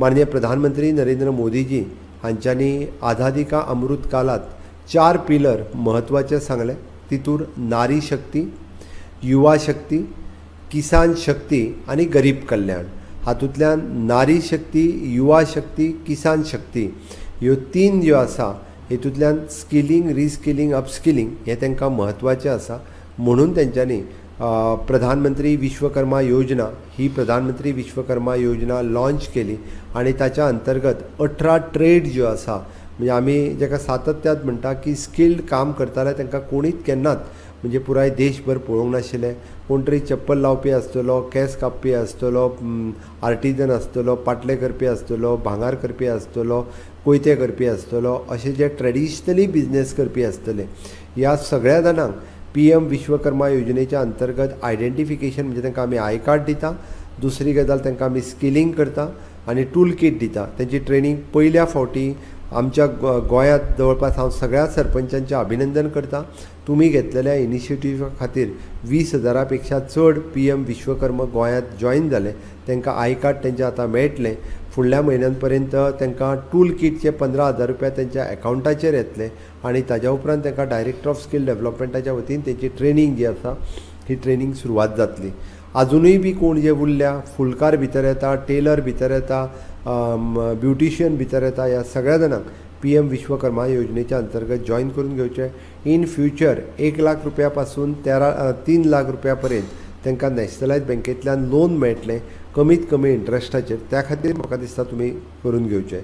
माननीय प्रधानमंत्री नरेंद्र मोदीजी हांच्यांनी आझादी का अमृत कालात 4 पिलर महत्वाचे सांगले। तितूर नारी शक्ती, युवा शक्ती, किसान शक्ती आणि गरीब कल्याण। हातूंतल्यान नारी शक्ती, युवा शक्ती, किसान शक्ती ह्यो 3 ज्यो आसा हेतूंतल्यान स्किलिंग, रिस्किलिंग, अपस्किलिंग हे तांकां महत्वाचें आसा। म्हणून तेंच्यांनी प्रधानमंत्री विश्वकर्मा योजना ही प्रधानमंत्री विश्वकर्मा योजना लॉन्च केली आणि ताच्या अंतर्गत 18 ट्रेड ज्यो आसा म्हणजे आमी जेका सातत्यात म्हणटा की स्किल्ड काम करताले तांकां कोणीच केन्नाच म्हणजे पुराय देशभर पळोवंक नाशिल्लें। कोण तरी चप्पल लावपी आसतलो, केस कापपी आसतलो, आर्टिजन आसतलो, पाटले करपी आसतलो, भांगार करपी आसतलो, कोयते करपी आसतलो, अशे जे ट्रेडिशनली बिझनेस करपी आसतले ह्या सगळ्या जाणांक PM विश्वकर्मा योजनेच्या अंतर्गत आयडेंटिफिकेशन म्हणजे तांकां आमी आय कार्ड दिता। दुसरी गजाल तांकां आमी स्किलिंग करता आणि टूल किट दिता। त्यांची ट्रेनिंग पहिल्या फावटी आमच्या गोंयांत जवळपास हांव सगळ्या सरपंचांचें अभिनंदन करता। तुमी घेतलेल्या इनिशिएटिव्हा खातीर 20,000 पेक्षा चड PM विश्वकर्मा गोंयांत जॉईन जाले। तांकां आय कार्ड तेंचे आतां मेळटलें। फुडल्या म्हयन्यां पर्यंत तांकां टूल किटचे 15,000 रुपया त्यांच्या अकाउंटाचेर येतले आणि ताज्या उपरांत तांकां डायरेक्टर ऑफ स्किल डेव्हलपमेंटाच्या वतीन तेंची ट्रेनिंग जी आसा ही ट्रेनिंग सुरवात जातली। अजुनूय बी कोण जे उरल्या फुलकार भितर येता, टेलर भितर येता, ब्युटिशियन भितर येता, ह्या सगळ्या जाणांक PM विश्वकर्मा योजनेच्या अंतर्गत जॉईन करून घेवचे। इन फ्युचर 1 लाख रुपया पासून 3 लाख रुपया पर्यंत तांकां नॅशनलायज बँकेंतल्यान लोन मेळटलें कमीत कमी इंट्रस्टाचेर। त्या खातीर म्हाका दिसता तुमी करून घेवचें।